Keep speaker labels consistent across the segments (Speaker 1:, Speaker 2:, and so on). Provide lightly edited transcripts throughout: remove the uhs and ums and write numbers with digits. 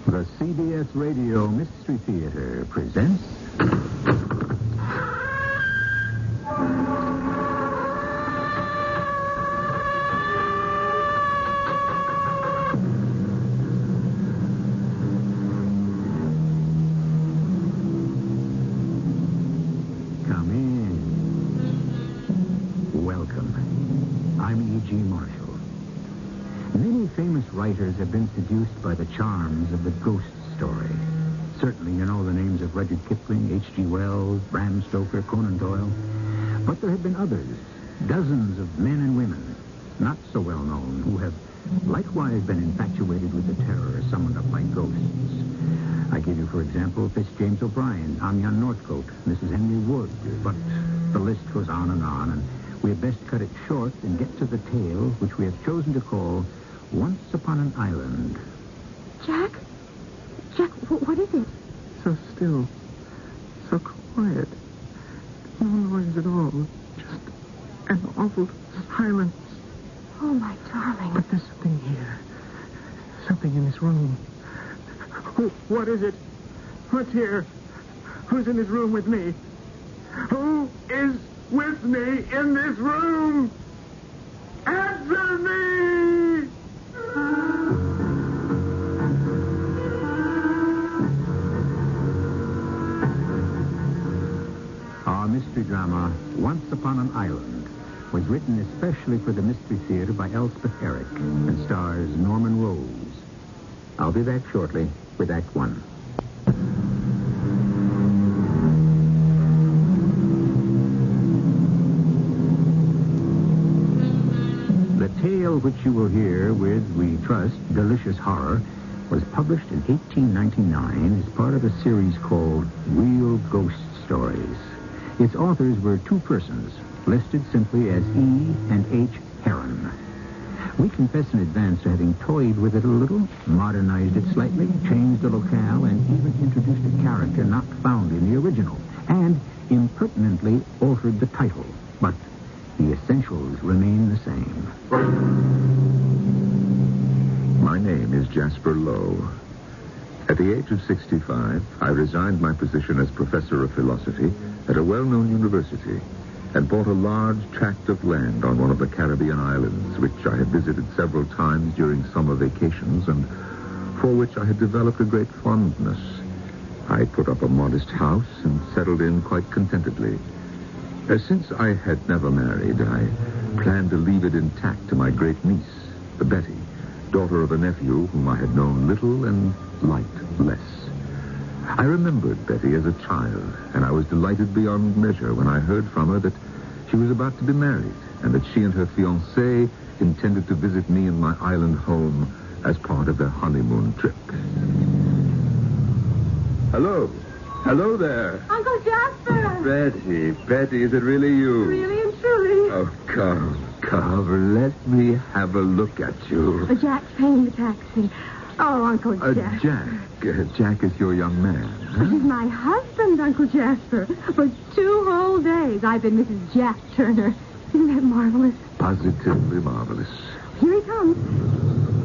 Speaker 1: The CBS Radio Mystery Theater presents... Come in. Welcome. I'm E.G. Marshall. Many famous writers have been seduced by the charms of the ghost story. Certainly you know the names of Rudyard Kipling, H.G. Wells, Bram Stoker, Conan Doyle. But there have been others, dozens of men and women, not so well known, who have likewise been infatuated with the terror summoned up by ghosts. I give you, for example, Fitzjames O'Brien, Amyan Northcote, Mrs. Henry Wood. But the list goes on, and we had best cut it short and get to the tale which we have chosen to call Once Upon an Island.
Speaker 2: Jack? Jack, what is it?
Speaker 3: So still. So quiet. No noise at all. Just an awful silence.
Speaker 2: Oh, my darling.
Speaker 3: But there's something here. Something in this room. What is it? What's here? Who's in this room with me? Who is with me in this room? Answer me!
Speaker 1: Our mystery drama, Once Upon an Island, was written especially for the Mystery Theater by Elspeth Eric and stars Norman Rose. I'll be back shortly with Act One. The tale which you will hear with, we trust, delicious horror was published in 1899 as part of a series called Real Ghost Stories. Its authors were two persons, listed simply as E. and H. Heron. We confess in advance to having toyed with it a little, modernized it slightly, changed the locale, and even introduced a character not found in the original, and impertinently altered the title. But the essentials remain the same.
Speaker 4: My name is Jasper Lowe. At the age of 65, I resigned my position as professor of philosophy at a well-known university and bought a large tract of land on one of the Caribbean islands, which I had visited several times during summer vacations and for which I had developed a great fondness. I put up a modest house and settled in quite contentedly. Since I had never married, I planned to leave it intact to my great niece, Betty, daughter of a nephew whom I had known little and liked less. I remembered Betty as a child, and I was delighted beyond measure when I heard from her that she was about to be married and that she and her fiancé intended to visit me in my island home as part of their honeymoon trip. Hello. Hello there.
Speaker 2: Uncle Jasper.
Speaker 4: Betty, is it really you?
Speaker 2: Really and truly.
Speaker 4: Oh, come, let me have a look at you.
Speaker 2: Jack's paying the taxi. Oh, Uncle Jasper.
Speaker 4: Jack is your young man. Huh?
Speaker 2: He's my husband, Uncle Jasper. For 2 whole days, I've been Mrs. Jack Turner. Isn't that marvelous?
Speaker 4: Positively marvelous.
Speaker 2: Here he comes.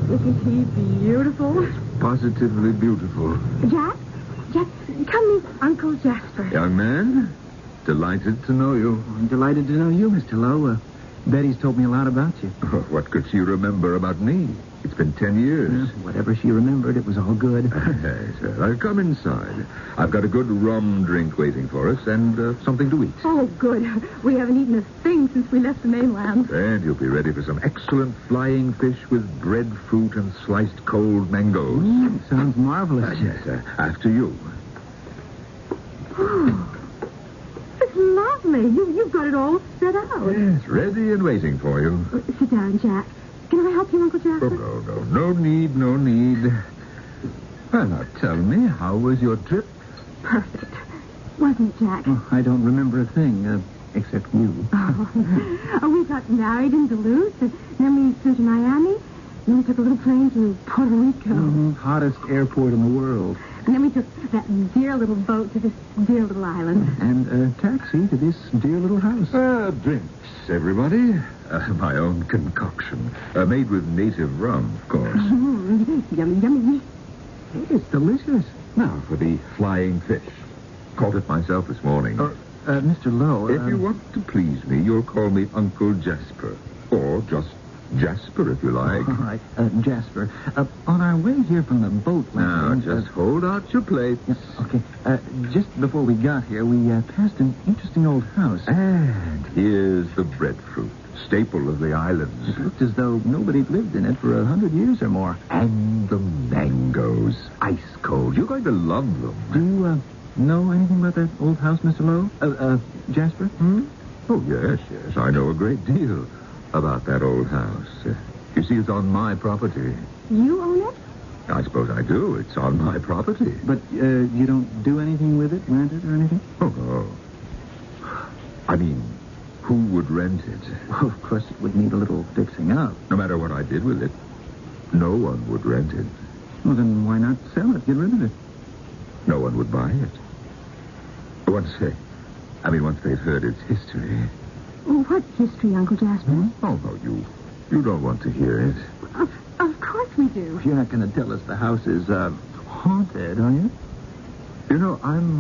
Speaker 2: Isn't he beautiful?
Speaker 4: Positively beautiful.
Speaker 2: Jack, come meet Uncle Jasper.
Speaker 4: Young man, delighted to know you.
Speaker 3: I'm delighted to know you, Mr. Lowe. Betty's told me a lot about you.
Speaker 4: Oh, what could she remember about me? It's been 10 years.
Speaker 3: Whatever she remembered, it was all good.
Speaker 4: Yes, I'll come inside. I've got a good rum drink waiting for us and something to eat.
Speaker 2: Oh, good. We haven't eaten a thing since we left the mainland.
Speaker 4: And you'll be ready for some excellent flying fish with breadfruit and sliced cold mangoes.
Speaker 3: Sounds marvelous.
Speaker 4: Yes, after you.
Speaker 2: Oh, it's lovely. You've got it all set out.
Speaker 4: Yes, ready and waiting for you.
Speaker 2: Sit down, Jack. Can I help you, Uncle Jasper?
Speaker 4: Oh, no need. Well, now tell me, how was your trip?
Speaker 2: Perfect. Wasn't it, Jack?
Speaker 3: Oh, I don't remember a thing, except you.
Speaker 2: We got married in Duluth, and then we flew to Miami, and then we took a little plane to Puerto Rico.
Speaker 3: Mm-hmm. Hottest airport in the world.
Speaker 2: And then we took that dear little boat to this dear little island.
Speaker 3: And a taxi to this dear little house.
Speaker 4: Drinks, everybody. My own concoction. Made with native rum, of course.
Speaker 2: Yummy, yummy.
Speaker 1: It's delicious.
Speaker 4: Now for the flying fish. Caught it myself this morning.
Speaker 1: Mr. Lowe...
Speaker 4: If you want to please me, you'll call me Uncle Jasper. Or just Jasper, if you like.
Speaker 1: All right, Jasper. On our way here from the boat...
Speaker 4: Now, just hold out your plate.
Speaker 1: Yes, okay. Just before we got here, we passed an interesting old house.
Speaker 4: And here's the breadfruit, staple of the islands.
Speaker 1: It looked as though nobody'd lived in it for 100 years or more.
Speaker 4: And the mangoes, ice cold. You're going to love them.
Speaker 1: Do you know anything about that old house, Mr. Lowe? Jasper?
Speaker 4: Oh, yes. I know a great deal about that old house. You see, it's on my property.
Speaker 2: You own it?
Speaker 4: I suppose I do. It's on my property.
Speaker 1: But you don't do anything with it, rent it or anything?
Speaker 4: Oh, no. I mean, who would rent it?
Speaker 1: Well, of course, it would need a little fixing up.
Speaker 4: No matter what I did with it, no one would rent it.
Speaker 1: Well, then why not sell it? Get rid of it.
Speaker 4: No one would buy it. Once they've heard its history.
Speaker 2: Oh, what history, Uncle Jasper?
Speaker 4: Oh, no, you don't want to hear it.
Speaker 2: Of course we do.
Speaker 1: You're not going to tell us the house is haunted, are you?
Speaker 4: You know, I'm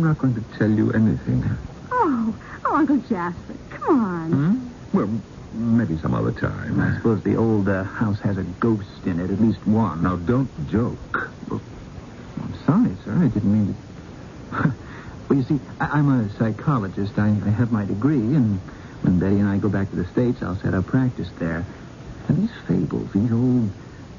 Speaker 4: not going to tell you anything.
Speaker 2: Oh, Uncle Jasper, come on.
Speaker 4: Well, maybe some other time.
Speaker 1: I suppose the old house has a ghost in it, at least one.
Speaker 4: Now, don't joke.
Speaker 1: Well, I'm sorry, sir. I didn't mean to... Well, you see, I'm a psychologist. I have my degree, and when Betty and I go back to the States, I'll set up practice there. And these fables, these old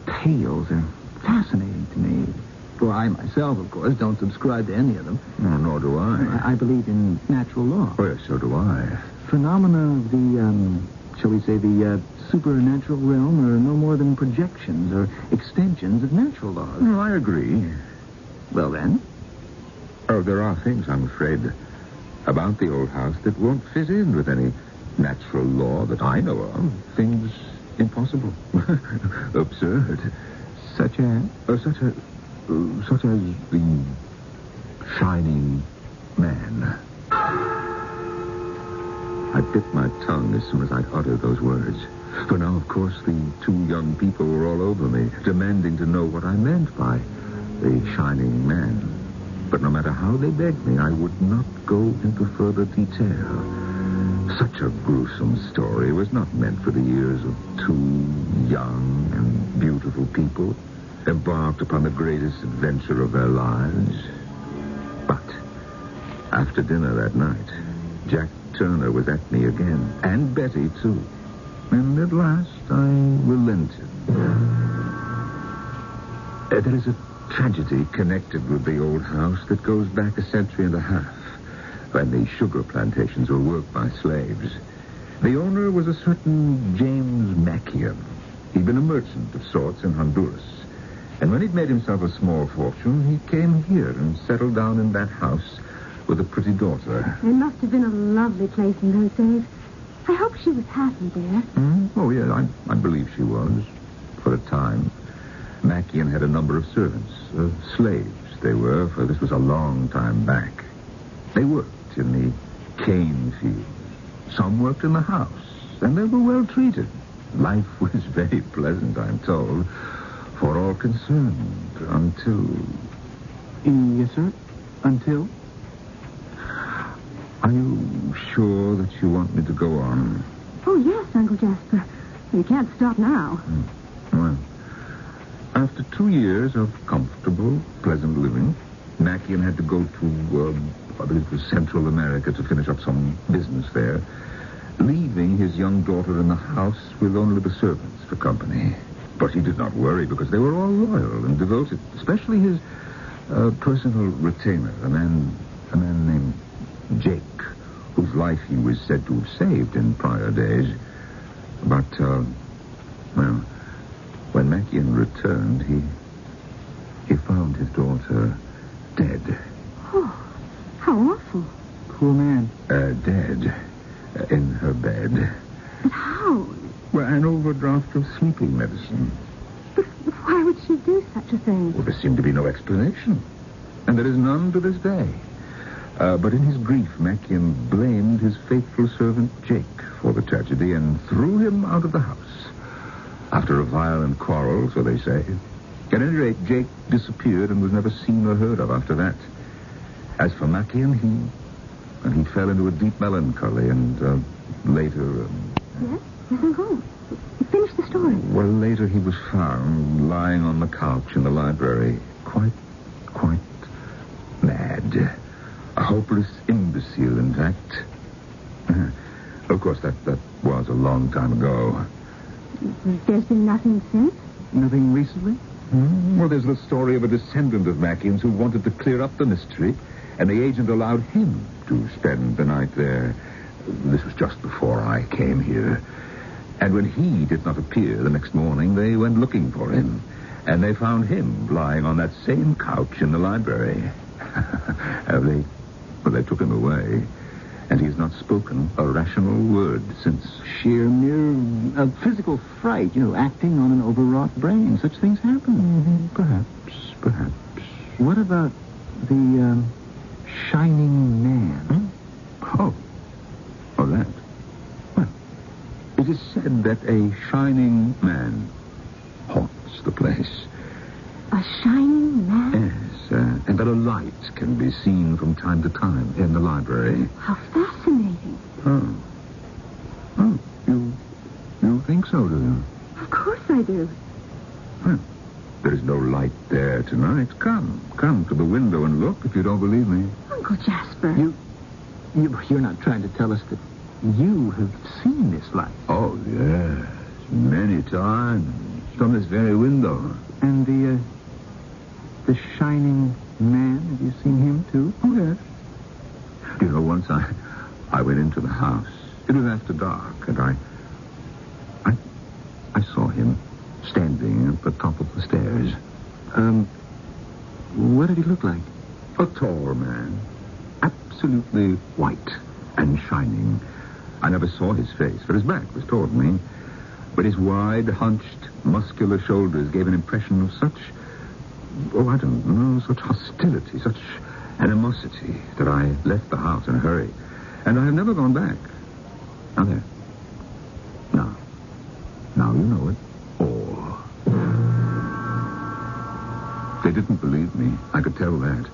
Speaker 1: tales are fascinating to me. Well, I myself, of course, don't subscribe to any of them.
Speaker 4: No, nor do I.
Speaker 1: I believe in natural law.
Speaker 4: Oh, yes, so do I.
Speaker 1: Phenomena of the, shall we say, the supernatural realm are no more than projections or extensions of natural laws.
Speaker 4: No, I agree.
Speaker 1: Well, then?
Speaker 4: Oh, there are things, I'm afraid, about the old house that won't fit in with any natural law that I know of. Things impossible. Absurd.
Speaker 1: Such as?
Speaker 4: Such as the shining man. I bit my tongue as soon as I'd uttered those words. For now, of course, the two young people were all over me, demanding to know what I meant by the shining man. But no matter how they begged me, I would not go into further detail. Such a gruesome story was not meant for the ears of two young and beautiful people embarked upon the greatest adventure of their lives. But after dinner that night, Jack Turner was at me again, and Betty, too. And at last I relented. There is a tragedy connected with the old house that goes back a century and a half, when the sugar plantations were worked by slaves. The owner was a certain James Mackian. He'd been a merchant of sorts in Honduras. And when he'd made himself a small fortune, he came here and settled down in that house with a pretty daughter.
Speaker 2: It must have been a lovely place in those days. I hope she was happy there.
Speaker 4: Oh, yeah, I believe she was, for a time. Mackian had a number of servants, slaves they were, for this was a long time back. They worked in the cane fields. Some worked in the house, and they were well treated. Life was very pleasant, I'm told, for all concerned, until...
Speaker 1: Yes, sir? Until?
Speaker 4: Are you sure that you want me to go on?
Speaker 2: Oh, yes, Uncle Jasper. You can't stop now.
Speaker 4: Well, after 2 years of comfortable, pleasant living, Mackian had to go to, I believe it was Central America to finish up some business there, leaving his young daughter in the house with only the servants for company. But he did not worry because they were all loyal and devoted, especially his personal retainer, a man named Jake, whose life he was said to have saved in prior days. But, well, when Mackian returned, he found his daughter dead.
Speaker 2: Oh, how awful.
Speaker 1: Poor man.
Speaker 4: Dead. In her bed.
Speaker 2: But how?
Speaker 4: Well, an overdraft of sleeping medicine.
Speaker 2: But why would she do such a thing?
Speaker 4: Well, there seemed to be no explanation. And there is none to this day. But in his grief, Mackian blamed his faithful servant Jake for the tragedy and threw him out of the house. After a violent quarrel, so they say. At any rate, Jake disappeared and was never seen or heard of after that. As for Mackie and he fell into a deep melancholy and later...
Speaker 2: Yes? Nothing wrong. Finish the story.
Speaker 4: Well, later he was found lying on the couch in the library. Quite mad. A hopeless imbecile, in fact. Of course, that was a long time ago.
Speaker 2: There's been nothing since?
Speaker 1: Nothing recently?
Speaker 4: Well, there's the story of a descendant of Mackion's who wanted to clear up the mystery, and the agent allowed him to spend the night there. This was just before I came here. And when he did not appear the next morning, they went looking for him. And they found him lying on that same couch in the library. They took him away. And he's not spoken a rational word since.
Speaker 1: Sheer mere physical fright, acting on an overwrought brain. Such things happen.
Speaker 4: Perhaps.
Speaker 1: What about the shining man?
Speaker 4: Oh, that. Well, it is said that a shining man haunts the place.
Speaker 2: A shining man?
Speaker 4: Yes, and that a light can be seen from time to time in the library.
Speaker 2: How fascinating.
Speaker 4: Oh, you think so, do you?
Speaker 2: Of course I do.
Speaker 4: Well, there's no light there tonight. Come to the window and look if you don't believe me.
Speaker 2: Uncle Jasper.
Speaker 1: You're not trying to tell us that you have seen this light.
Speaker 4: Oh, yes. Many times. From this very window.
Speaker 1: And the shining man, have you seen him too?
Speaker 4: Oh, yes. Once I went into the house. It was after dark, and I saw him standing at the top of the stairs.
Speaker 1: What did he look like?
Speaker 4: A tall man. Absolutely white and shining. I never saw his face, for his back was toward me. But his wide, hunched, muscular shoulders gave an impression of such hostility, such animosity, that I left the house in a hurry. And I have never gone back. Now there. Now you know it all. They didn't believe me. I could tell that.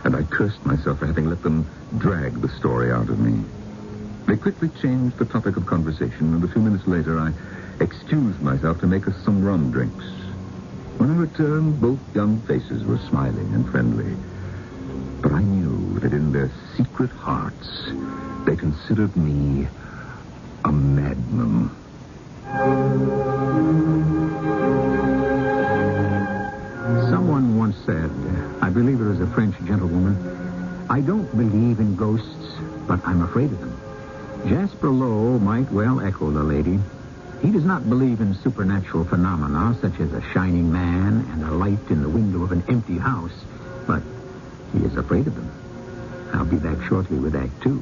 Speaker 4: And I cursed myself for having let them drag the story out of me. They quickly changed the topic of conversation, and a few minutes later I excused myself to make us some rum drinks. When I returned, both young faces were smiling and friendly. But I knew that in their secret hearts, they considered me a madman.
Speaker 1: Someone once said, I believe it was a French gentlewoman, I don't believe in ghosts, but I'm afraid of them. Jasper Lowe might well echo the lady. He does not believe in supernatural phenomena such as a shining man and a light in the window of an empty house, but he is afraid of them. I'll be back shortly with Act 2.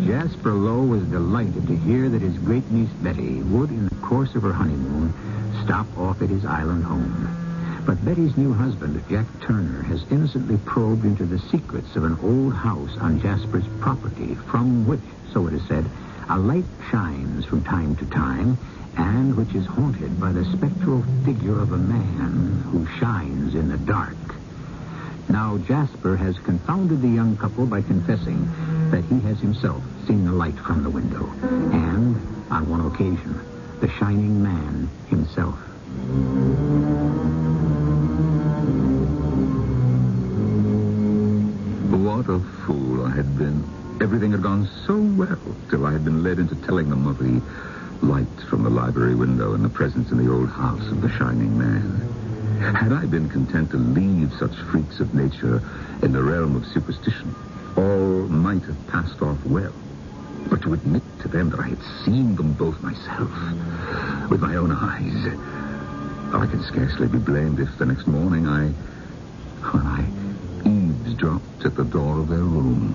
Speaker 1: Jasper Lowe was delighted to hear that his great niece Betty would, in the course of her honeymoon, stop off at his island home. But Betty's new husband, Jack Turner, has innocently probed into the secrets of an old house on Jasper's property, from which, so it is said, a light shines from time to time, and which is haunted by the spectral figure of a man who shines in the dark. Now, Jasper has confounded the young couple by confessing that he has himself seen the light from the window, and, on one occasion, the shining man himself.
Speaker 4: What a fool I had been. Everything had gone so well till I had been led into telling them of the light from the library window and the presence in the old house of the shining man. Had I been content to leave such freaks of nature in the realm of superstition, all might have passed off well. But to admit to them that I had seen them both myself, with my own eyes, I can scarcely be blamed if the next morning I eavesdropped at the door of their room.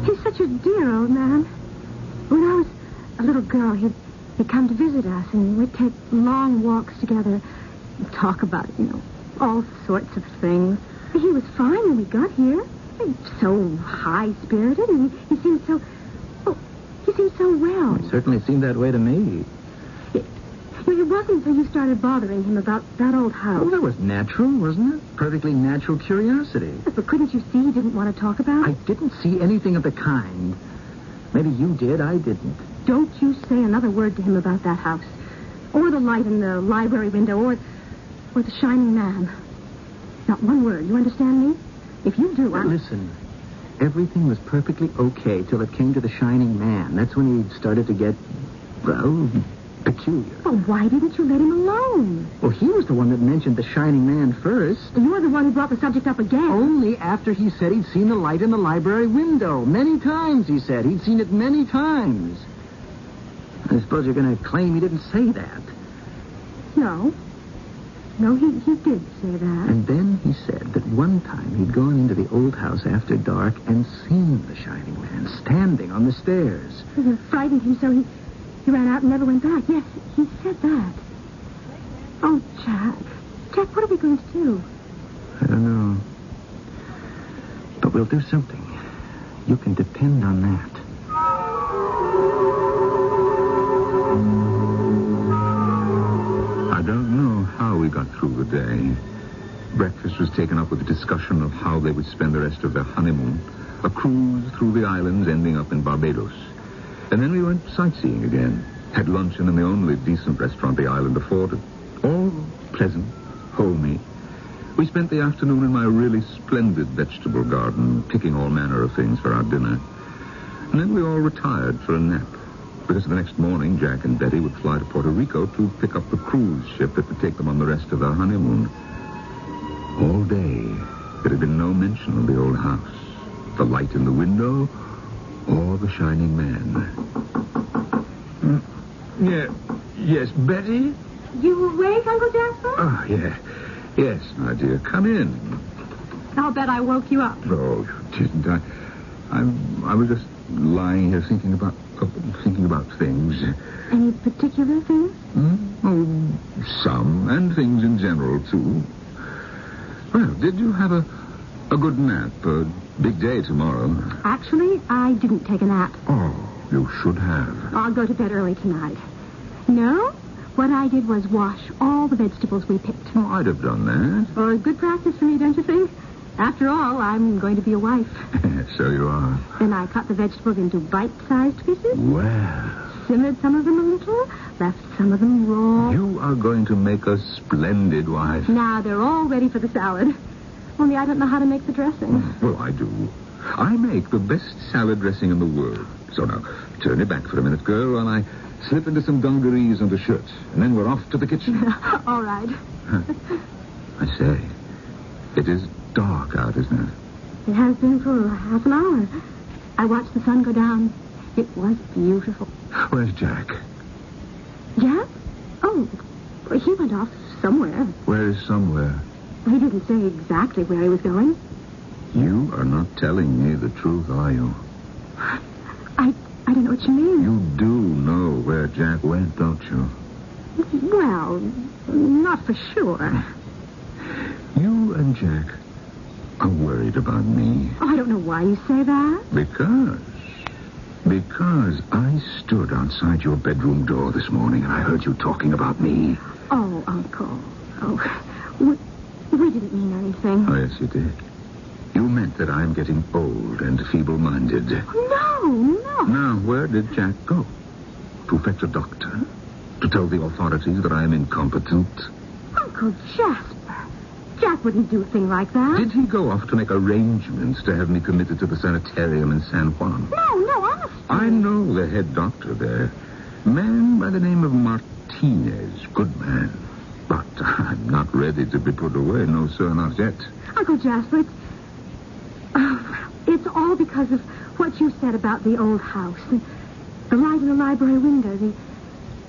Speaker 2: He's such a dear old man. When I was a little girl, he'd come to visit us, and we'd take long walks together and talk about, all sorts of things. He was fine when we got here. So high-spirited, and he seemed so... Oh, he seemed so well.
Speaker 1: It certainly seemed that way to me.
Speaker 2: It wasn't until you started bothering him about that old house.
Speaker 1: Well, that was natural, wasn't it? Perfectly natural curiosity.
Speaker 2: But couldn't you see he didn't want to talk about
Speaker 1: I
Speaker 2: it?
Speaker 1: didn't see anything of the kind. Maybe you did, I didn't.
Speaker 2: Don't you say another word to him about that house. Or the light in the library window, or the shining man. Not one word, you understand me? If you do,
Speaker 1: Listen, everything was perfectly okay till it came to the shining man. That's when he started to get, well, peculiar.
Speaker 2: Well, why didn't you let him alone?
Speaker 1: Well, he was the one that mentioned the shining man first.
Speaker 2: You're the one who brought the subject up again.
Speaker 1: Only after he said he'd seen the light in the library window. Many times, he said. He'd seen it many times. I suppose you're going to claim he didn't say that.
Speaker 2: No. No, he did say that.
Speaker 1: And then he said that one time he'd gone into the old house after dark and seen the shining man standing on the stairs.
Speaker 2: It frightened him so he ran out and never went back. Yes, he said that. Oh, Jack. Jack, what are we going to do?
Speaker 1: I don't know. But we'll do something. You can depend on that.
Speaker 4: I don't know how we got through the day. Breakfast was taken up with a discussion of how they would spend the rest of their honeymoon, a cruise through the islands ending up in Barbados. And then we went sightseeing again, had luncheon in the only decent restaurant the island afforded. All pleasant, homey. We spent the afternoon in my really splendid vegetable garden, picking all manner of things for our dinner. And then we all retired for a nap, because the next morning Jack and Betty would fly to Puerto Rico to pick up the cruise ship that would take them on the rest of their honeymoon. All day, there had been no mention of the old house, the light in the window, or the shining man. Yes, Betty?
Speaker 2: You awake, Uncle Jasper?
Speaker 4: Oh, yeah. Yes, my dear. Come in.
Speaker 2: I'll bet I woke you up.
Speaker 4: Oh, you didn't. I was just lying here thinking about things.
Speaker 2: Any particular things?
Speaker 4: Oh, some, and things in general, too. Well, did you have a good nap? A big day tomorrow.
Speaker 2: Actually, I didn't take a nap.
Speaker 4: Oh, you should have.
Speaker 2: I'll go to bed early tonight. No? What I did was wash all the vegetables we picked.
Speaker 4: Oh, I'd have done that.
Speaker 2: Or good practice for me, don't you think? After all, I'm going to be a wife.
Speaker 4: So you are.
Speaker 2: Then I cut the vegetables into bite-sized pieces.
Speaker 4: Well.
Speaker 2: Simmered some of them a little. Left some of them raw.
Speaker 4: You are going to make a splendid wife.
Speaker 2: Now they're all ready for the salad. Only I don't know how to make the dressing.
Speaker 4: Well, I do. I make the best salad dressing in the world. So now, turn your back for a minute, girl, while I slip into some dungarees and a shirt. And then we're off to the kitchen.
Speaker 2: All right.
Speaker 4: I say, it is dark out, isn't it?
Speaker 2: It has been for half an hour. I watched the sun go down. It was beautiful.
Speaker 4: Where's Jack?
Speaker 2: Jack? Oh, he went off somewhere.
Speaker 4: Where is somewhere?
Speaker 2: He didn't say exactly where he was going.
Speaker 4: You are not telling me the truth, are you?
Speaker 2: I don't know what you mean.
Speaker 4: You do know where Jack went, don't you?
Speaker 2: Well, not for sure.
Speaker 4: You and Jack are worried about me.
Speaker 2: Oh, I don't know why you say that.
Speaker 4: Because I stood outside your bedroom door this morning and I heard you talking about me.
Speaker 2: Oh, Uncle. Oh, we didn't mean anything.
Speaker 4: Oh, yes, you did. You meant that I'm getting old and feeble-minded.
Speaker 2: No.
Speaker 4: Now, where did Jack go? To fetch a doctor? To tell the authorities that I am incompetent?
Speaker 2: Uncle Jasper. Jack wouldn't do a thing like that.
Speaker 4: Did he go off to make arrangements to have me committed to the sanitarium in San Juan?
Speaker 2: No, honestly.
Speaker 4: I know the head doctor there. Man by the name of Martinez. Good man. But I'm not ready to be put away. No, sir, not yet.
Speaker 2: Uncle Jasper, it's all because of what you said about the old house. The light in the library window.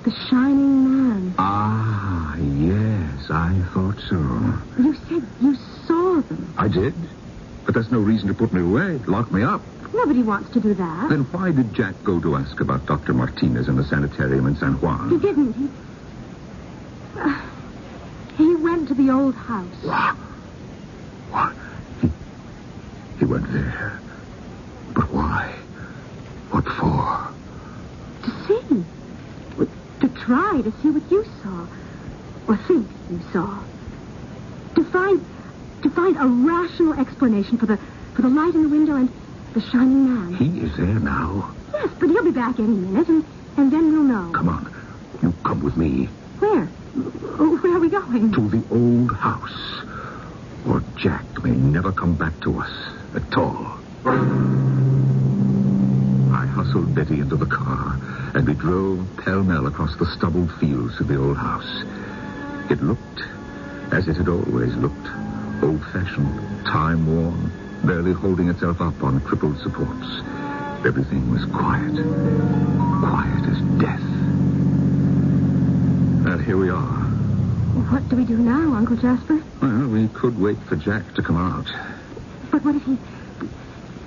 Speaker 2: The shining man.
Speaker 4: Ah, yes, I thought so.
Speaker 2: You said you saw them.
Speaker 4: I did. But that's no reason to put me away. Lock me up.
Speaker 2: Nobody wants to do that.
Speaker 4: Then why did Jack go to ask about Dr. Martinez in the sanitarium in San Juan?
Speaker 2: He didn't. He went to the old house.
Speaker 4: What? He went there. But why? What for?
Speaker 2: To see. To try to see what you saw. Or think you saw. To find a rational explanation for the light in the window and the shining man.
Speaker 4: He is there now.
Speaker 2: Yes, but he'll be back any minute, and then we'll know.
Speaker 4: Come on. You come with me.
Speaker 2: Where? Where are we going?
Speaker 4: To the old house. Or Jack may never come back to us at all. I hustled Betty into the car, and we drove pell-mell across the stubbled fields to the old house. It looked as it had always looked, old-fashioned, time-worn, barely holding itself up on crippled supports. Everything was quiet. Quiet as death. And here we are.
Speaker 2: What do we do now, Uncle Jasper?
Speaker 4: Well, we could wait for Jack to come out.
Speaker 2: But what if he...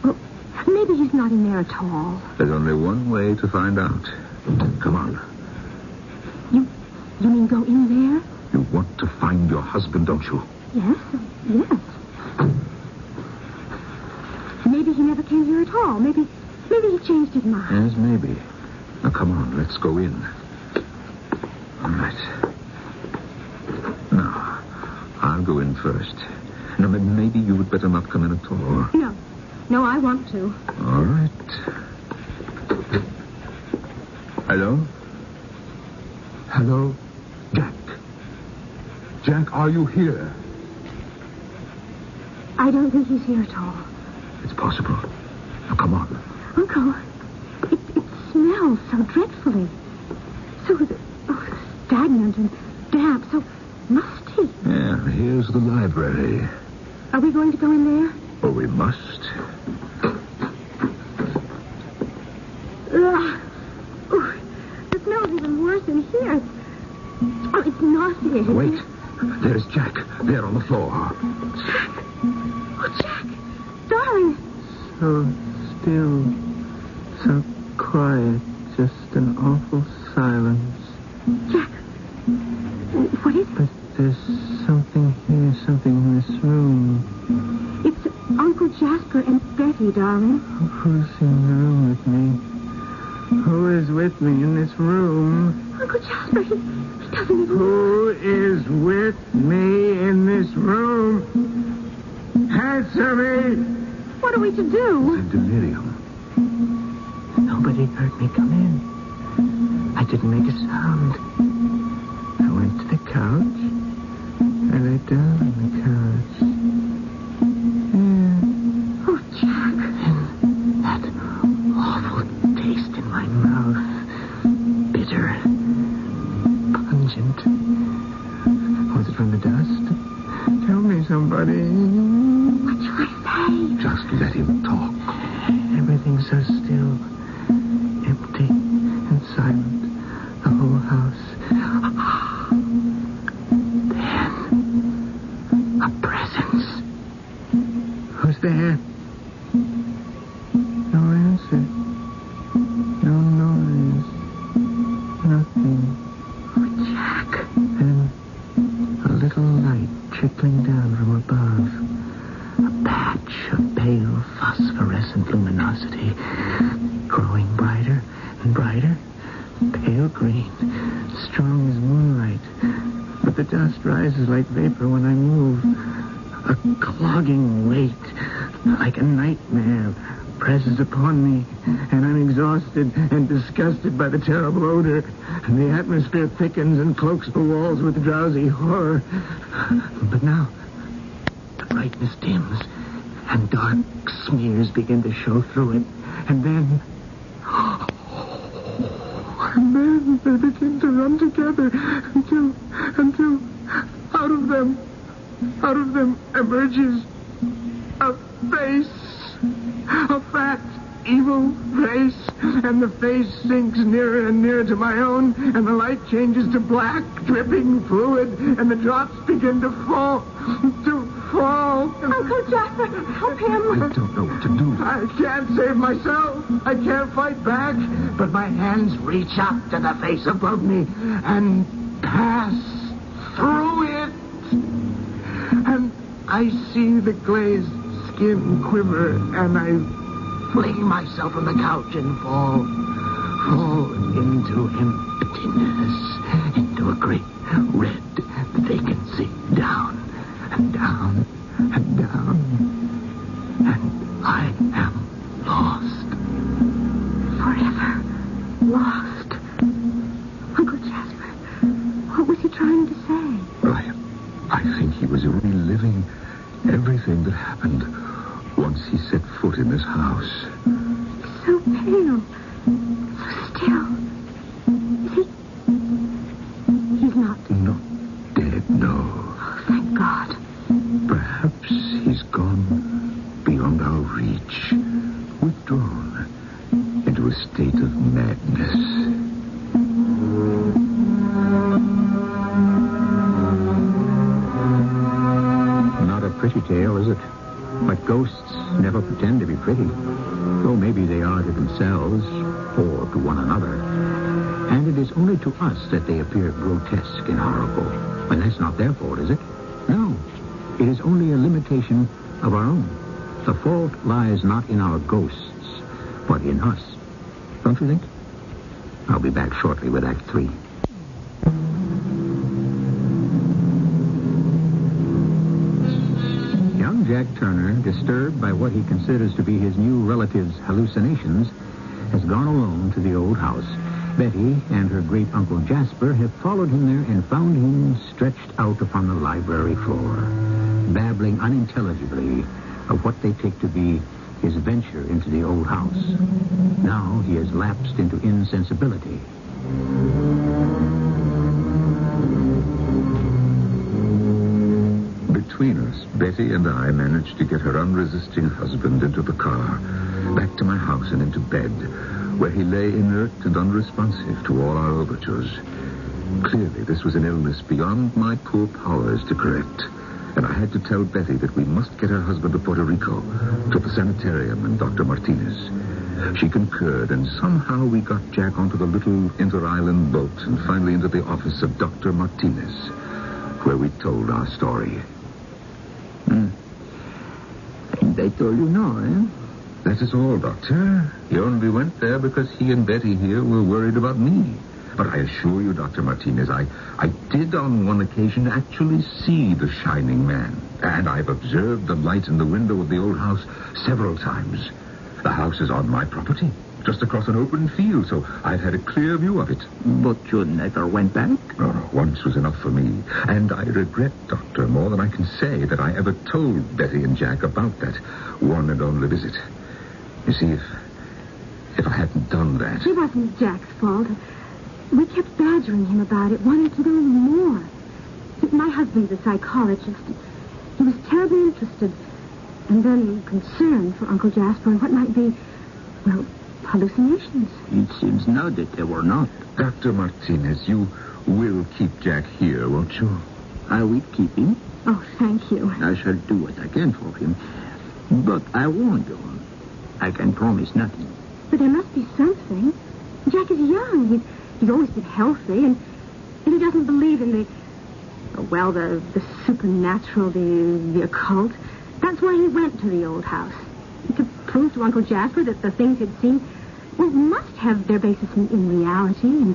Speaker 2: Well, maybe he's not in there at all.
Speaker 4: There's only one way to find out. Come on.
Speaker 2: You mean go in there?
Speaker 4: You want to find your husband, don't you?
Speaker 2: Yes. Maybe he never came here at all. Maybe he changed his mind.
Speaker 4: Yes, maybe. Now, come on, let's go in. All right. Now, I'll go in first. Now, maybe you would better not come in at all.
Speaker 2: No, I want to.
Speaker 4: All right. Hello? Hello? Jack. Jack, are you here?
Speaker 2: I don't think he's here at all.
Speaker 4: It's possible. Now, come on.
Speaker 2: Uncle, it smells so dreadfully. So stagnant and damp, so musty.
Speaker 4: Yeah, here's the library.
Speaker 2: Are we going to go in there?
Speaker 4: Oh, we must.
Speaker 2: The smell's even worse in here. Oh, it's nauseating.
Speaker 4: Wait. There's Jack. There on the floor.
Speaker 2: Jack. Oh, Jack. Darling.
Speaker 3: So still. So quiet. Just an awful silence.
Speaker 2: Jack. What is it?
Speaker 3: But there's something here, something in this room.
Speaker 2: It's Uncle Jasper and Betty, darling.
Speaker 3: Who's in the room with me? Who is with me in this room?
Speaker 2: Uncle Jasper, he doesn't even...
Speaker 3: Who is with me in this room? Answer me!
Speaker 2: What are we to do?
Speaker 4: It's in delirium.
Speaker 3: Nobody heard me come in. I didn't make a sound. I went to the couch. I lay down on the couch.
Speaker 2: Oh, Jack.
Speaker 3: And that awful taste in my mouth. Bitter. Pungent. Was it from the dust? Tell me, somebody.
Speaker 2: What shall I say?
Speaker 4: Just let him talk.
Speaker 3: Everything's so still. Empty and silent. The whole house. Then, a presence. Who's there? No answer. No noise. Nothing.
Speaker 2: Oh, Jack.
Speaker 3: Then, a little light trickling down from above. A patch of pale phosphorescent luminosity. Growing brighter and brighter. Pale green. Strong as moonlight. But the dust rises like vapor when I move. A clogging weight, like a nightmare, presses upon me, and I'm exhausted and disgusted by the terrible odor, and the atmosphere thickens and cloaks the walls with drowsy horror. But now, the brightness dims, and dark smears begin to show through it, and then they begin to run together until out of them emerges a face, a fat, evil face, and the face sinks nearer and nearer to my own, and the light changes to black, dripping fluid, and the drops begin to fall.
Speaker 2: Uncle Jasper, help him.
Speaker 4: I don't know what to do.
Speaker 3: I can't save myself. I can't fight back. But my hands reach up to the face above me and pass through it. And I see the glazed skin quiver, and I fling myself on the couch and fall into emptiness, into a great red vacancy, down and down and down, and I am lost.
Speaker 2: Forever lost. Uncle Jasper, what was he trying to say?
Speaker 4: Well, I think he was reliving everything that happened once he set foot in this house.
Speaker 2: So pale. So still. Is he... He's not...
Speaker 4: Not dead, no.
Speaker 2: Oh, thank God.
Speaker 4: Perhaps he's gone beyond our reach, withdrawn into a state of madness.
Speaker 1: Not a pretty tale, is it? But ghosts never pretend to be pretty. Though maybe they are to themselves or to one another. And it is only to us that they appear grotesque and horrible. And that's not their fault, is it? No. It is only a limitation of our own. The fault lies not in our ghosts, but in us. Don't you think? I'll be back shortly with Act 3. Young Jack Turner, disturbed by what he considers to be his new relative's hallucinations, has gone alone to the old house. Betty and her great-uncle Jasper have followed him there and found him stretched out upon the library floor, babbling unintelligibly of what they take to be his venture into the old house. Now he has lapsed into insensibility.
Speaker 4: Between us, Betty and I managed to get her unresisting husband into the car, back to my house and into bed, where he lay inert and unresponsive to all our overtures. Clearly, this was an illness beyond my poor powers to correct, and I had to tell Betty that we must get her husband to Puerto Rico, to the sanitarium and Dr. Martinez. She concurred, and somehow we got Jack onto the little inter-island boat and finally into the office of Dr. Martinez, where we told our story.
Speaker 5: And they told you no, eh?
Speaker 4: That is all, Doctor. He only went there because he and Betty here were worried about me. But I assure you, Dr. Martinez, I did on one occasion actually see the shining man. And I've observed the light in the window of the old house several times. The house is on my property, just across an open field, so I've had a clear view of it.
Speaker 5: But you never went back?
Speaker 4: No, once was enough for me. And I regret, Doctor, more than I can say, that I ever told Betty and Jack about that one and only visit. You see, if I hadn't done that...
Speaker 2: It wasn't Jack's fault. We kept badgering him about it, wanting to know more. My husband's a psychologist. He was terribly interested and then concerned for Uncle Jasper and what might be, well, hallucinations.
Speaker 5: It seems now that they were not.
Speaker 4: Dr. Martinez, you will keep Jack here, won't you?
Speaker 5: I will keep him.
Speaker 2: Oh, thank you.
Speaker 5: I shall do what I can for him. But I warn you, I can promise nothing.
Speaker 2: But there must be something. Jack is young. He's always been healthy, and he doesn't believe in the supernatural, the occult. That's why he went to the old house. To prove to Uncle Jasper that the things he'd seen, well, must have their basis in reality and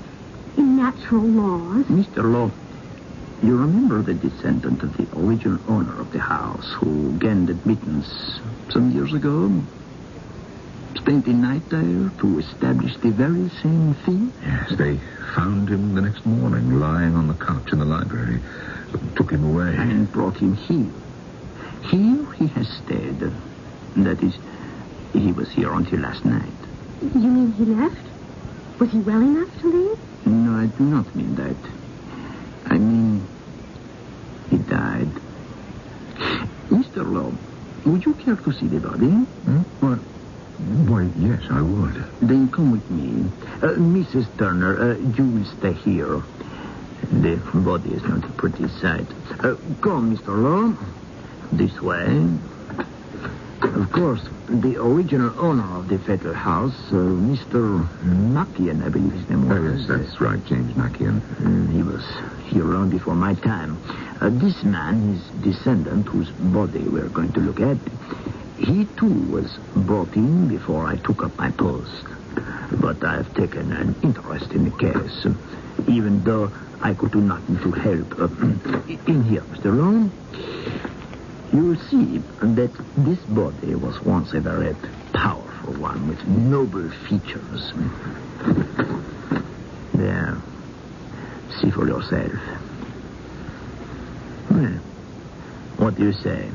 Speaker 2: in natural laws.
Speaker 5: Mr. Law, you remember the descendant of the original owner of the house who gained admittance some years ago? Spent the night there to establish the very same thing?
Speaker 4: Yes, they found him the next morning, lying on the couch in the library. Took him away.
Speaker 5: And brought him here. Here he has stayed. That is, he was here until last night.
Speaker 2: You mean he left? Was he well enough to leave?
Speaker 5: No, I do not mean that. I mean, he died. Mr. Law, would you care to see the body?
Speaker 4: What? Why, yes, I would.
Speaker 5: Then come with me. Mrs. Turner, you will stay here. The body is not a pretty sight. Come, Mr. Law. This way. Of course, the original owner of the fatal house, Mr. Macian, I believe his name was.
Speaker 4: Yes, that's right, James Macian.
Speaker 5: He was here long before my time. This man, his descendant, whose body we're going to look at, He, too, was brought in before I took up my post. But I've taken an interest in the case, even though I could do nothing to help. In here, Mr. Long, you'll see that this body was once a very powerful one with noble features. There. See for yourself. Well, what do you say?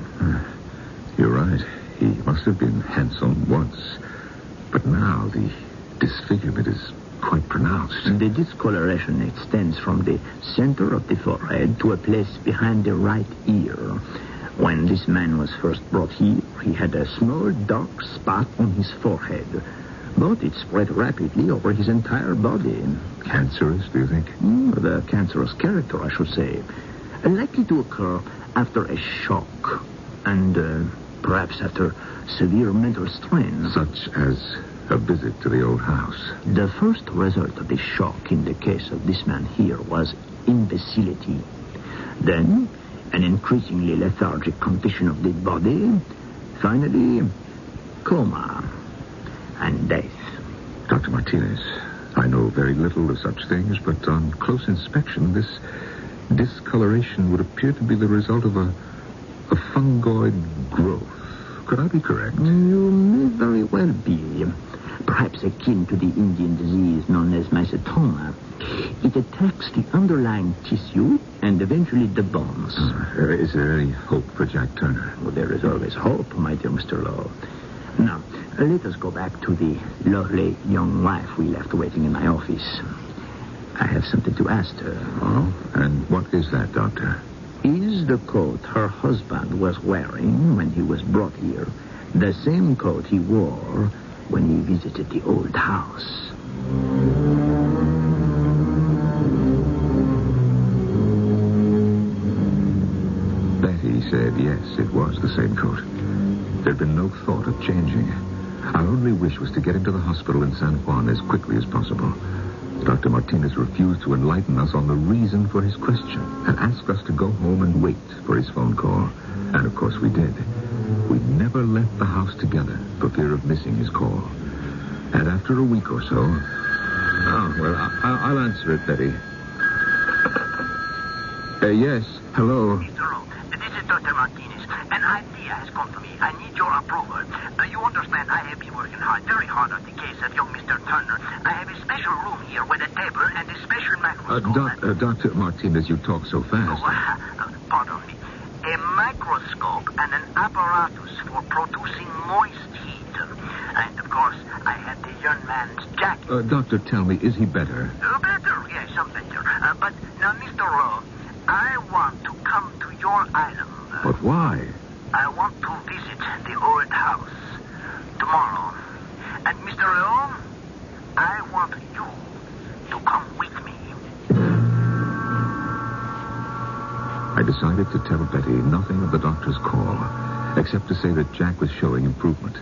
Speaker 4: You're right. He must have been handsome once. But now the disfigurement is quite pronounced.
Speaker 5: The discoloration extends from the center of the forehead to a place behind the right ear. When this man was first brought here, he had a small dark spot on his forehead. But it spread rapidly over his entire body.
Speaker 4: Cancerous, do you think?
Speaker 5: The cancerous character, I should say. Likely to occur after a shock. And perhaps after severe mental strain.
Speaker 4: Such as a visit to the old house.
Speaker 5: The first result of the shock in the case of this man here was imbecility. Then, an increasingly lethargic condition of the body. Finally, coma and death.
Speaker 4: Dr. Martinez, I know very little of such things, but on close inspection, this discoloration would appear to be the result of a fungoid growth. Could I be correct?
Speaker 5: You may very well be. Perhaps akin to the Indian disease known as mycetoma. It attacks the underlying tissue and eventually the bones.
Speaker 4: Is there any hope for Jack Turner?
Speaker 5: Well, there is always hope, my dear Mr. Lowe. Now, let us go back to the lovely young wife we left waiting in my office. I have something to ask her.
Speaker 4: Oh? And what is that, Doctor?
Speaker 5: Is the coat her husband was wearing when he was brought here the same coat he wore when he visited the old house?
Speaker 4: Betty said yes, it was the same coat. There'd been no thought of changing. Our only wish was to get him to the hospital in San Juan as quickly as possible. Dr. Martinez refused to enlighten us on the reason for his question and asked us to go home and wait for his phone call. And, of course, we did. We never left the house together for fear of missing his call. And after a week or so... Oh, well, I'll answer it, Betty. Yes, hello.
Speaker 6: Mr. Rowe, this is Dr. Martinez. An idea has come to me. I need your approval. You understand I have been working hard, very hard on the case of young Mr. Turner. I have a special room here with a table and a special microscope.
Speaker 4: Dr. Martinez, you talk so fast.
Speaker 6: Pardon me. A microscope and an apparatus for producing moist heat. And, of course, I had the young man's jacket.
Speaker 4: Doctor, tell me, is he better?
Speaker 6: Better, yes, some better. But now, Mr. Rowe, I want to come to your island.
Speaker 4: But why?
Speaker 6: I want to visit the old house tomorrow. And, Mr. Rowe, I want you to come with me.
Speaker 4: I decided to tell Betty nothing of the doctor's call, except to say that Jack was showing improvement.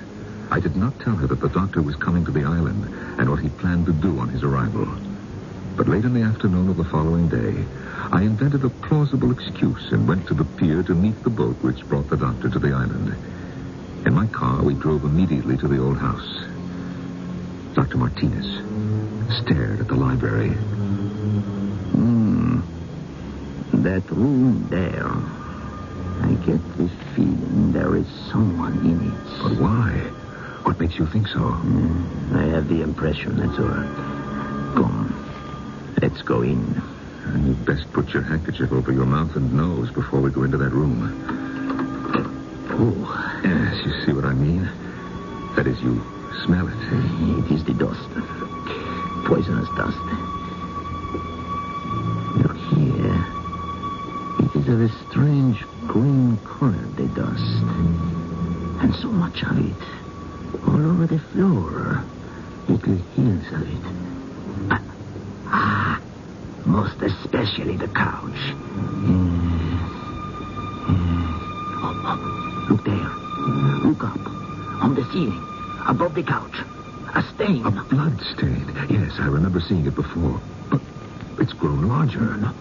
Speaker 4: I did not tell her that the doctor was coming to the island and what he planned to do on his arrival. But late in the afternoon of the following day, I invented a plausible excuse and went to the pier to meet the boat which brought the doctor to the island. In my car, we drove immediately to the old house. Dr. Martinez stared at the library.
Speaker 5: That room there. I get the feeling there is someone in it.
Speaker 4: But why? What makes you think so?
Speaker 5: I have the impression, that's all. Come, let's go in.
Speaker 4: You'd best put your handkerchief over your mouth and nose before we go into that room.
Speaker 5: Oh.
Speaker 4: Yes, you see what I mean? That is, you smell it.
Speaker 5: It is the dust. Poisonous dust. Look here. It is of a strange green color, the dust. And so much of it. All over the floor. Little hills of it. Most especially the couch. Oh, look there. Look up. On the ceiling. Above the couch. A stain.
Speaker 4: A blood stain. Yes, I remember seeing it before. But it's grown larger.
Speaker 5: No,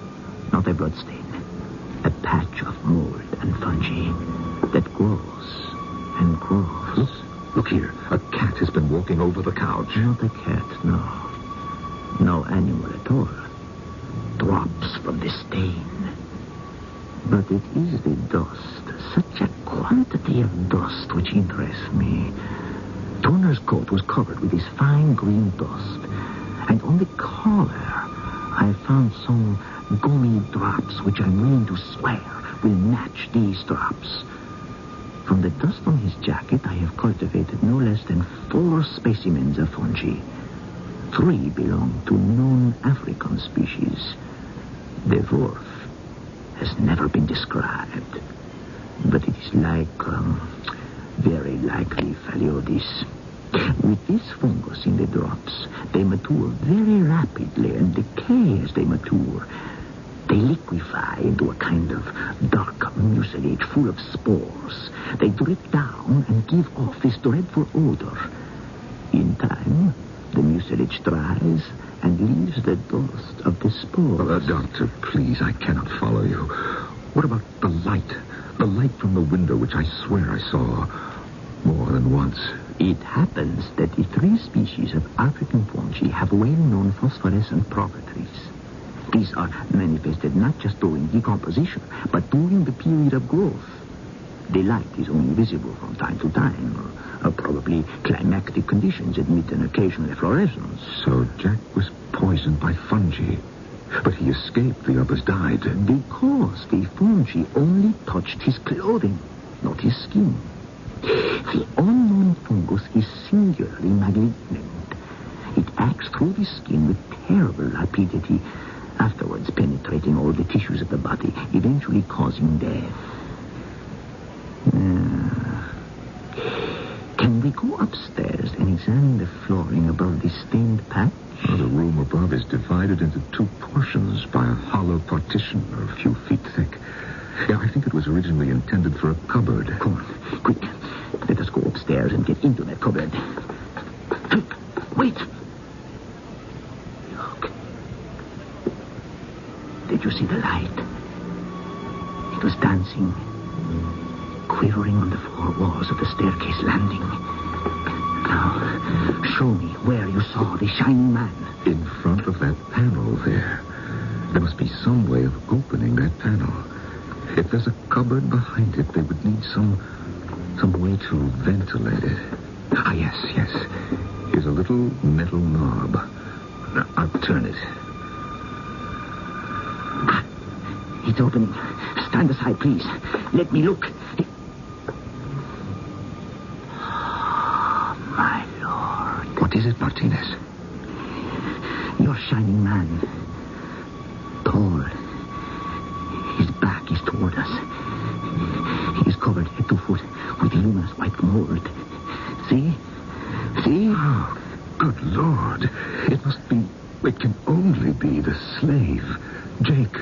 Speaker 5: not a blood stain. A patch of mold and fungi that grows and growths.
Speaker 4: Look here. A cat has been walking over the couch.
Speaker 5: Not a cat, no. No animal at all. Drops from the stain. But it is the dust, such a quantity of dust which interests me. Turner's coat was covered with this fine green dust, and on the collar I found some gummy drops which I'm willing to swear will match these drops. From the dust on his jacket, I have cultivated no less than 4 specimens of fungi. 3 belong to known African species. The 4th has never been described, but it is very likely Phaliodis. With this fungus in the drops, they mature very rapidly and decay as they mature. They liquefy into a kind of dark mucilage full of spores. They drip down and give off this dreadful odor. In time, the mucilage dries and leaves the dust of the spores.
Speaker 4: Doctor, please, I cannot follow you. What about the light? The light from the window, which I swear I saw more than once.
Speaker 5: It happens that the 3 species of African fungi have well-known phosphorescent properties. These are manifested not just during decomposition, but during the period of growth. The light is only visible from time to time. Probably climactic conditions admit an occasional efflorescence.
Speaker 4: So Jack was poisoned by fungi, but he escaped. The others died.
Speaker 5: Because the fungi only touched his clothing, not his skin. The unknown fungus is singularly malignant. It acts through the skin with terrible rapidity, afterwards penetrating all the tissues of the body, eventually causing death. Can we go upstairs and examine the flooring above the stained patch?
Speaker 4: Well, the room above is divided into 2 portions by a hollow partition a few feet thick. Yeah, I think it was originally intended for a cupboard.
Speaker 5: Come on, quick. Let us go upstairs and get into that cupboard. Wait. Look. Did you see the light? It was dancing, quivering on the 4 walls of the staircase landing. Now, show me where you saw the shining man.
Speaker 4: In front of that panel there. There must be some way of opening that panel. If there's a cupboard behind it, they would need some way to ventilate it. Ah, yes. Here's a little metal knob. Now, I'll turn it.
Speaker 5: It's opening. Stand aside, please. Let me look. Oh, my Lord.
Speaker 4: What is it, Martinez?
Speaker 5: Your shining man. Tall. His back is toward us. He is covered head to foot with luminous white mold. See?
Speaker 4: Oh, good Lord. It can only be the slave. Jake,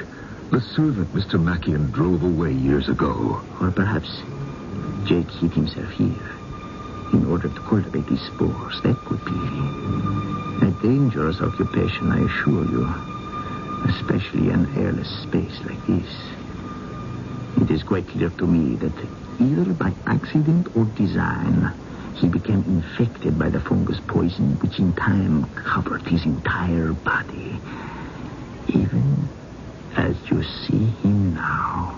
Speaker 4: the servant Mr. Mackian drove away years ago.
Speaker 5: Or perhaps Jake hid himself here in order to cultivate these spores. That could be a dangerous occupation, I assure you. Especially an airless space like this. It is quite clear to me that either by accident or design, he became infected by the fungus poison, which in time covered his entire body. Even as you see him now.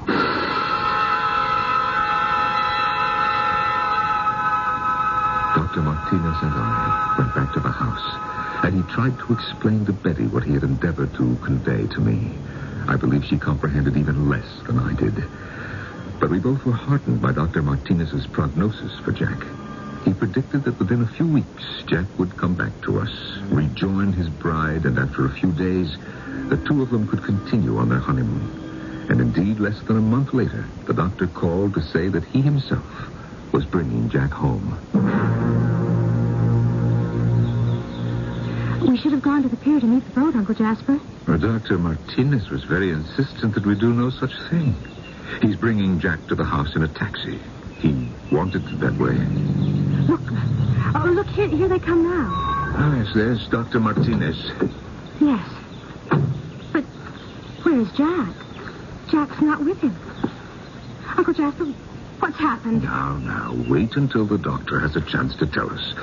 Speaker 4: Dr. Martinez and I went back to the house, and he tried to explain to Betty what he had endeavored to convey to me. I believe she comprehended even less than I did. But we both were heartened by Dr. Martinez's prognosis for Jack. He predicted that within a few weeks, Jack would come back to us, rejoin his bride, and after a few days, the 2 of them could continue on their honeymoon. And indeed, less than a month later, the doctor called to say that he himself was bringing Jack home.
Speaker 2: We should have gone to the pier to meet the boat, Uncle Jasper.
Speaker 4: Well, Dr. Martinez was very insistent that we do no such thing. He's bringing Jack to the house in a taxi. He wanted it that way.
Speaker 2: Look. Oh, look, here they come now.
Speaker 4: Ah, yes, there's Dr. Martinez.
Speaker 2: Yes. But where's Jack? Jack's not with him. Uncle Jasper, What's happened?
Speaker 4: Now, wait until the doctor has a chance to tell us.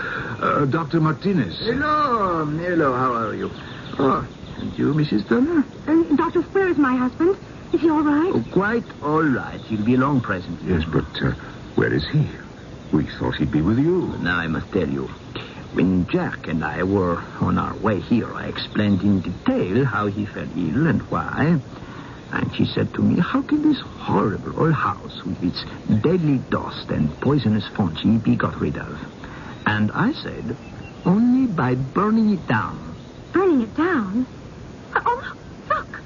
Speaker 4: Dr. Martinez.
Speaker 5: Hello, how are you? Oh, and you, Mrs. Turner?
Speaker 2: Doctor, where is my husband? Is he all right?
Speaker 5: Oh, quite all right. He'll be along presently.
Speaker 4: Yes, but where is he? We thought he'd be with you.
Speaker 5: Now, I must tell you, when Jack and I were on our way here, I explained in detail how he fell ill and why. And she said to me, how can this horrible old house with its deadly dust and poisonous fungi be got rid of? And I said, only by burning it down.
Speaker 2: Burning it down? Oh, look,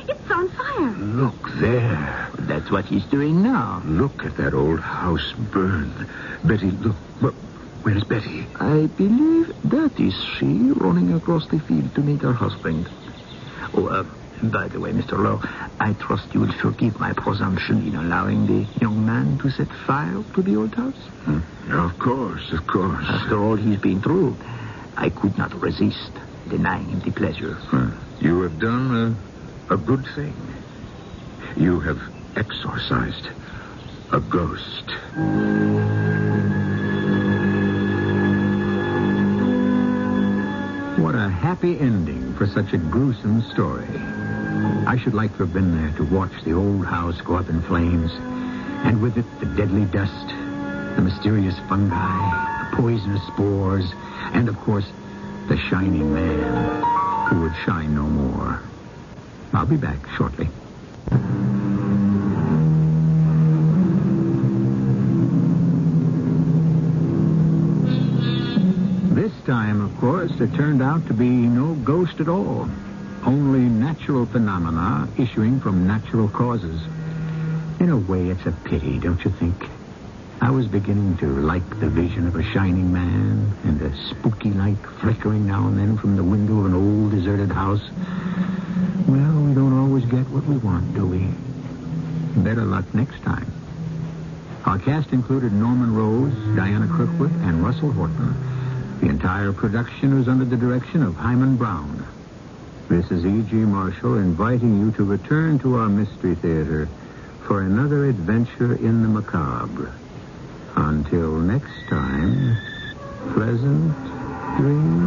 Speaker 2: it's on fire.
Speaker 4: Look there.
Speaker 5: That's what he's doing now.
Speaker 4: Look at that old house burned. Betty, look. Where's Betty?
Speaker 5: I believe that is she running across the field to meet her husband. Oh, by the way, Mr. Lowe, I trust you will forgive my presumption in allowing the young man to set fire to the old house.
Speaker 4: Of course.
Speaker 5: After all he's been through, I could not resist denying him the pleasure.
Speaker 4: You have done a good thing. You have exorcised a ghost.
Speaker 1: What a happy ending for such a gruesome story. I should like to have been there to watch the old house go up in flames, and with it the deadly dust, the mysterious fungi, the poisonous spores, and, of course, the shining man who would shine no more. I'll be back shortly. This time, of course, it turned out to be no ghost at all. Only natural phenomena issuing from natural causes. In a way, it's a pity, don't you think? I was beginning to like the vision of a shining man and a spooky light flickering now and then from the window of an old deserted house. Well, we don't always get what we want, do we? Better luck next time. Our cast included Norman Rose, Diana Kirkwood, and Russell Horton. The entire production was under the direction of Himan Brown. This is E.G. Marshall inviting you to return to our Mystery Theater for another adventure in the macabre. Until next time, pleasant dreams.